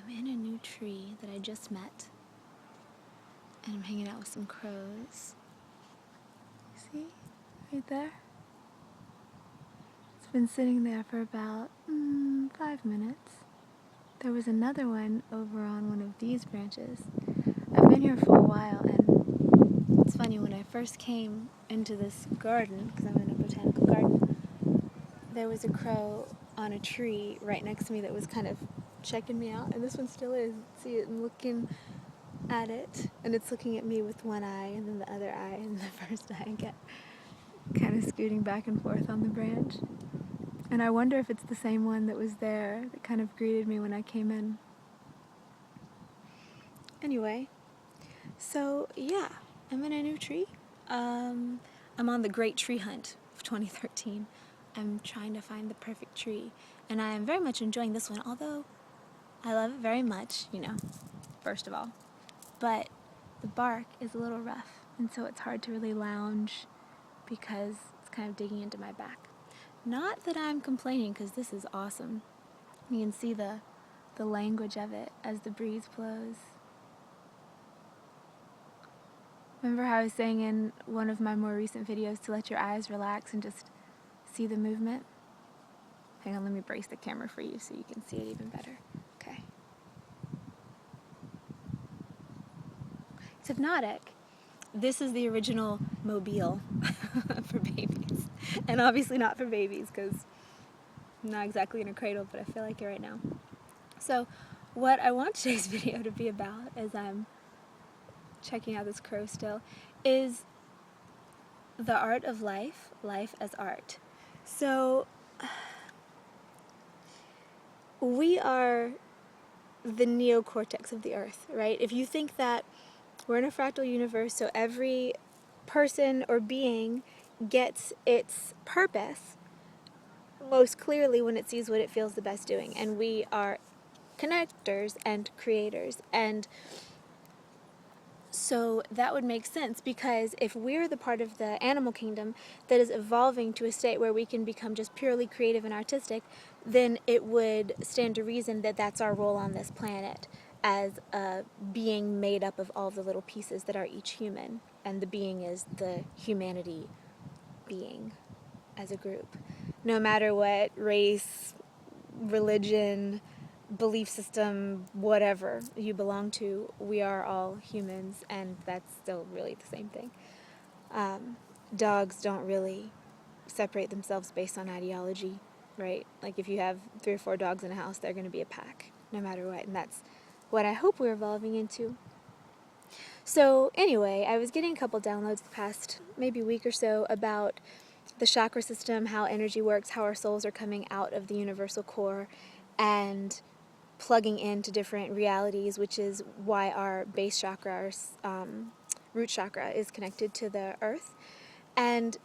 I'm in a new tree that I just met, and I'm hanging out with some crows. See? Right there? It's been sitting there for about 5 minutes. There was another one over on one of these branches. I've been here for a while, and it's funny, when I first came into this garden, because I'm in a botanical garden, there was a crow on a tree right next to me that was kind of checking me out, and this one still is. See it and looking at it, and it's looking at me with one eye and then the other eye, and the first eye get kind of scooting back and forth on the branch. And I wonder if it's the same one that was there that kind of greeted me when I came in. Anyway, so yeah, I'm in a new tree. I'm on the great tree hunt of 2013. I'm trying to find the perfect tree, and I am very much enjoying this one, although I love it very much, first of all. But the bark is a little rough, and so it's hard to really lounge because it's kind of digging into my back. Not that I'm complaining, because this is awesome. You can see the language of it as the breeze blows. Remember how I was saying in one of my more recent videos to let your eyes relax and just see the movement? Hang on, let me brace the camera for you so you can see it even better. Okay. It's hypnotic. This is the original mobile for babies. And obviously not for babies, because I'm not exactly in a cradle, but I feel like it right now. So what I want today's video to be about, as I'm checking out this crow still, is the art of life, life as art. So we are the neocortex of the earth, right? If you think that we're in a fractal universe, so every person or being gets its purpose most clearly when it sees what it feels the best doing. And we are connectors and creators. And so that would make sense, because if we're the part of the animal kingdom that is evolving to a state where we can become just purely creative and artistic, then it would stand to reason that that's our role on this planet, as a being made up of all the little pieces that are each human. And the being is the humanity being as a group. No matter what race, religion, belief system, whatever you belong to, we are all humans, and that's still really the same thing. Dogs don't really separate themselves based on ideology, right? Like if you have 3 or 4 dogs in a house, they're going to be a pack, no matter what, and that's what I hope we're evolving into. So anyway, I was getting a couple downloads the past maybe week or so about the chakra system, how energy works, how our souls are coming out of the universal core and plugging into different realities, which is why our base chakra, our root chakra, is connected to the earth. And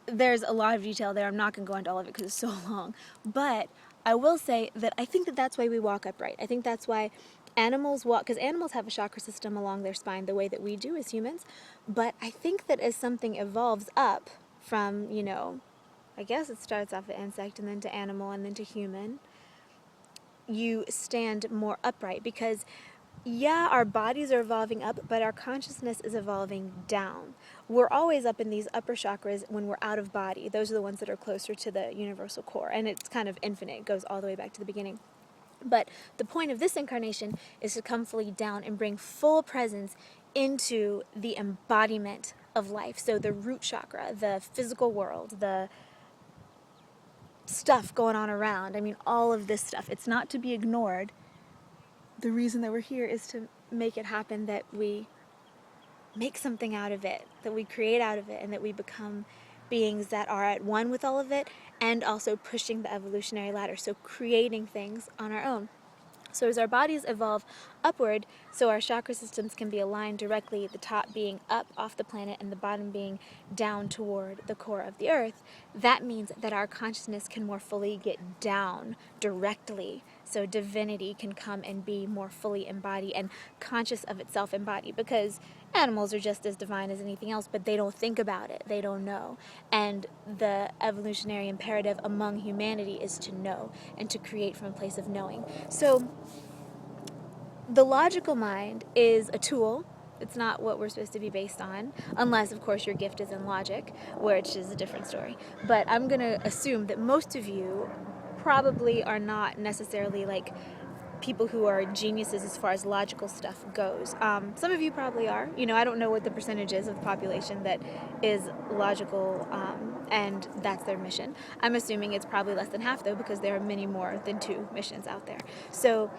there's a lot of detail there. I'm not going to go into all of it because it's so long. But I will say that I think that that's why we walk upright. I think that's why animals walk, because animals have a chakra system along their spine the way that we do as humans. But I think that as something evolves up from, I guess it starts off at insect and then to animal and then to human, you stand more upright, because yeah, our bodies are evolving up, but our consciousness is evolving down. We're always up in these upper chakras when we're out of body. Those are the ones that are closer to the universal core, and it's kind of infinite. It goes all the way back to the beginning. But the point of this incarnation is to come fully down and bring full presence into the embodiment of life. So the root chakra, the physical world, the stuff going on around. I mean, all of this stuff. It's not to be ignored. The reason that we're here is to make it happen, that we make something out of it, that we create out of it, and that we become beings that are at one with all of it, and also pushing the evolutionary ladder, so creating things on our own. So as our bodies evolve upward, so our chakra systems can be aligned directly, the top being up off the planet and the bottom being down toward the core of the earth, that means that our consciousness can more fully get down directly. So divinity can come and be more fully embodied and conscious of itself embodied, because animals are just as divine as anything else, but they don't think about it. They don't know. And the evolutionary imperative among humanity is to know and to create from a place of knowing. So the logical mind is a tool. It's not what we're supposed to be based on, unless, of course, your gift is in logic, which is a different story. But I'm going to assume that most of you probably are not necessarily like people who are geniuses as far as logical stuff goes. Some of you probably are. You know, I don't know what the percentage is of the population that is logical, and that's their mission. I'm assuming it's probably less than half, though, because there are many more than 2 missions out there. So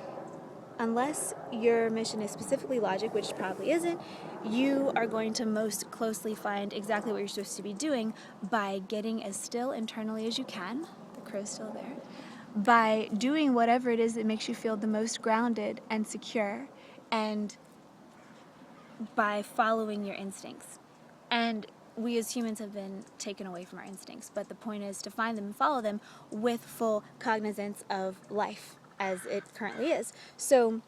unless your mission is specifically logic, which probably isn't, you are going to most closely find exactly what you're supposed to be doing by getting as still internally as you can. The crow's still there. By doing whatever it is that makes you feel the most grounded and secure, and by following your instincts. And we as humans have been taken away from our instincts, but the point is to find them and follow them with full cognizance of life as it currently is. So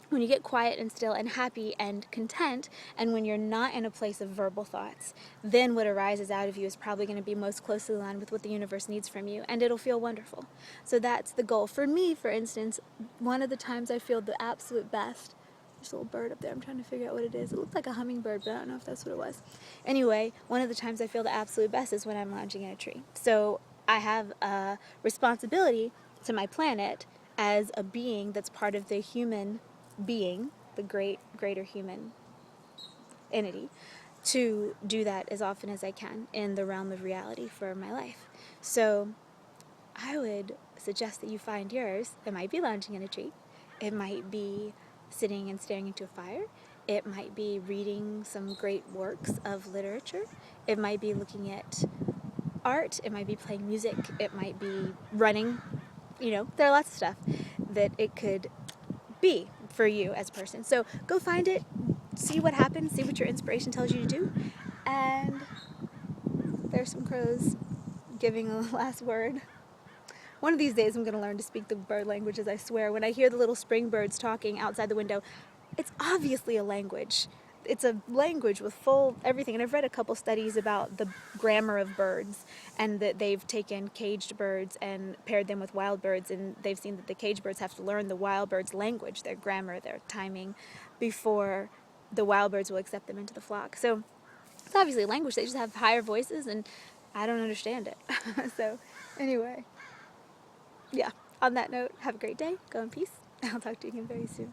when you get quiet and still and happy and content, and when you're not in a place of verbal thoughts, then what arises out of you is probably going to be most closely aligned with what the universe needs from you, and it'll feel wonderful. So that's the goal. For me, for instance, one of the times I feel the absolute best, there's a little bird up there, I'm trying to figure out what it is. It looked like a hummingbird, but I don't know if that's what it was. Anyway, one of the times I feel the absolute best is when I'm lounging in a tree. So I have a responsibility to my planet as a being that's part of the human being, the greater human entity, to do that as often as I can in the realm of reality for my life. So I would suggest that you find yours. It might be lounging in a tree. It might be sitting and staring into a fire. It might be reading some great works of literature. It might be looking at art. It might be playing music. It might be running. You know, there are lots of stuff that it could be for you as a person. So go find it, see what happens, see what your inspiration tells you to do, and there's some crows giving a last word. One of these days I'm going to learn to speak the bird languages, I swear. When I hear the little spring birds talking outside the window, it's obviously a language. It's a language with full everything. And I've read a couple studies about the grammar of birds, and that they've taken caged birds and paired them with wild birds, and they've seen that the caged birds have to learn the wild birds' language, their grammar, their timing, before the wild birds will accept them into the flock. So it's obviously a language. They just have higher voices, and I don't understand it. So anyway, yeah, on that note, have a great day. Go in peace. I'll talk to you again very soon.